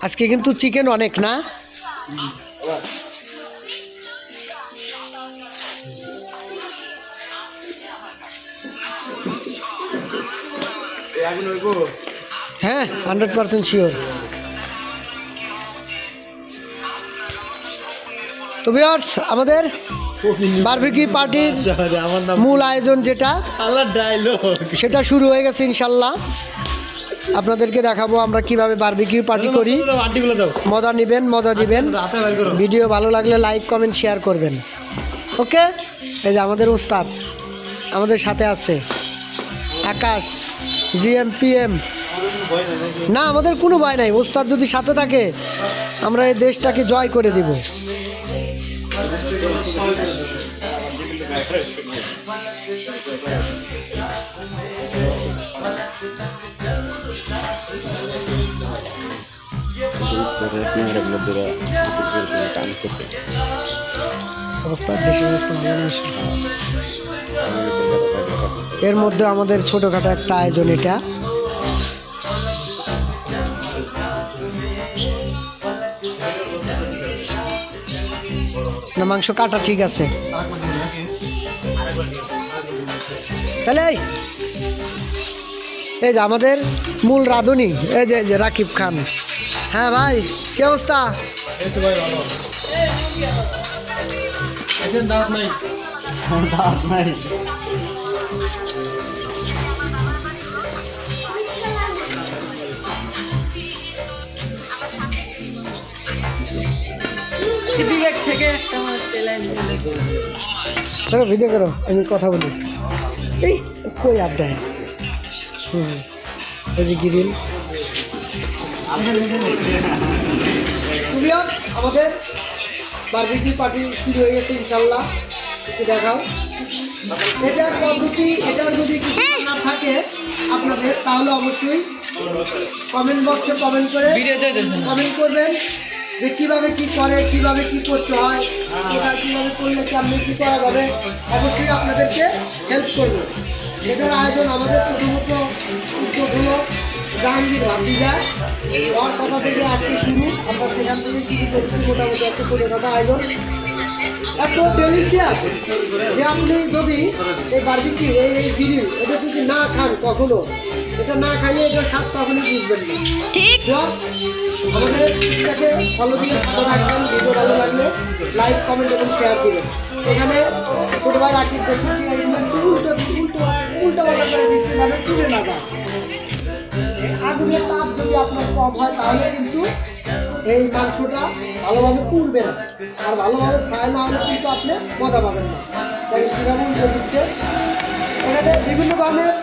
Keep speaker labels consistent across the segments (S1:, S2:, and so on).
S1: আজকে কিন্তু চিকেন অনেক না? হ্যাঁ 100% শিওর। তো ভিউয়ার্স, আমাদের বারবিকিউ পার্টির মূল আয়োজন যেটা সেটা শুরু হয়ে গেছে ইনশাল্লাহ। আপনাদেরকে দেখাবো আমরা কিভাবে বারবিকিউ পার্টি করি। মজা নেবেন, মজা দিবেন। ভিডিও ভালো লাগলে লাইক কমেন্ট শেয়ার করবেন। ওকে, এই যে আমাদের উস্তাদ আমাদের সাথে আছে, আকাশ জিএম পিএম। না, আমাদের কোনো ভয় নাই। উস্তাদ যদি সাথে থাকে আমরা এই দেশটাকে জয় করে দিব। এর মধ্যে আমাদের ছোটখাটো একটা আয়োজন এটা। না, মাংস কাটা ঠিক আছে। তাহলে এই যে আমাদের মূল রাঁধুনি, এই যে রাকিব খান। হ্যাঁ ভাই, কি অবস্থা? দাওয়াত নাই। ভিডিও করো, আমি কথা বলি। এই কই আপ দেয়। এই যে গিরিল আমাদের বারবিকিউ পার্টি শুরু হয়ে গেছে ইনশাল্লাহ। একটু দেখাও এটার পদ্ধতি। এটার যদি কিছু না থাকে আপনাদের, তাহলে অবশ্যই কমেন্ট বক্সে কমেন্ট করবেন যে কীভাবে কী করে, কীভাবে কী করতে হয়, এটা কীভাবে করলে কেমন কী করা যাবে। অবশ্যই আপনাদেরকে হেল্প করবো। এটার আয়োজন আমাদের প্রথমত উদ্যোগ হলো জাহাঙ্গীর ভাতিজা। ওর কথা থেকে আজকে শুরু, আমরা সেখান থেকে শুরু করছি। মোটামুটি একটা ছোটোখাটো আয়োজন, এত ডেলিশিয়াস যে আপনি যদি এই বারবিকিউ এই গ্রিল এটা যদি না খান কখনো, এটা না খাইলে এটা স্বাদ কখনই বুঝবেন না। ঠিক, আমাদের এটাকে ফলো দিয়ে সাথে রাখবেন। ভিডিও ভালো লাগলে লাইক কমেন্ট এবং শেয়ার দেবেন। এখানে ছোটো ভাই রাখি দেখতেছি উল্টো বাটা করে দিচ্ছে, যাবে চুলে না যায়। আগুনের তাপ যদি আপনার কম হয় তাহলে কিন্তু এই মাংসটা ভালোভাবে পুড়বে না, আর ভালোভাবে ফ্রাই না হলে কিন্তু আপনি মজা পাবেন না। তাই কীভাবে উল্টে দিচ্ছে। এখানে বিভিন্ন ধরনের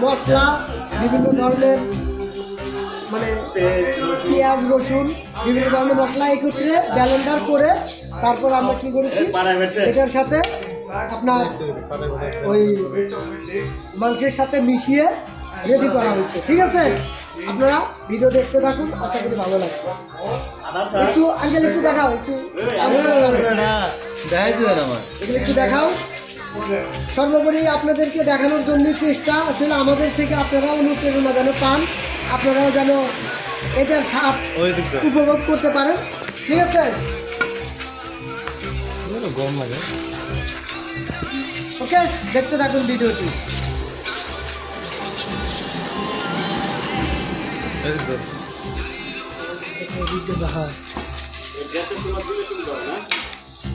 S1: মশলা, বিভিন্ন ধরনের মানে পেঁয়াজ রসুন, বিভিন্ন ধরনের মশলা একত্রে ব্লেন্ডার করে তারপর আমরা কি করেছি, এটার সাথে আপনার ওই মাংসের সাথে মিশিয়ে রেডি করা হয়েছে। ঠিক আছে, আপনারা ভিডিও দেখতে থাকুন, আশা করি ভালো লাগবে। একটু আঙ্কেল একটু দেখাও, একটু দেখাও। সর্বোপরি আপনাদেরকে দেখানোর জন্য চেষ্টা, আসলে আমাদের থেকে আপনারা অনুপ্রেরণা যেন পান, আপনারাও যেন এটার স্বাদ উপভোগ করতে পারেন। ঠিক আছে, গরম লাগে। ওকে, দেখতে থাকুন ভিডিওটি।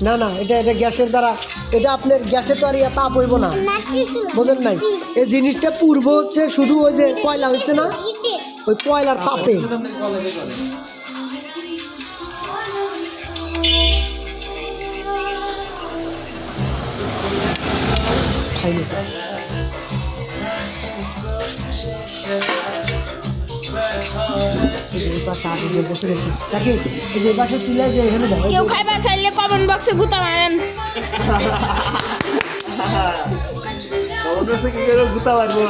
S1: না না, এটা গ্যাসের দ্বারা, এটা আপনার গ্যাসের তো আর তাপ হইব না, বোঝেন নাই? এই জিনিসটা পূর্ব হচ্ছে শুধু ওই যে কয়লা হচ্ছে না, ওই কয়লার তাপে।
S2: কেউ খাইবা চাইলে কমেন্ট বক্সে গুতা মারেন।
S3: গুতা মারবো।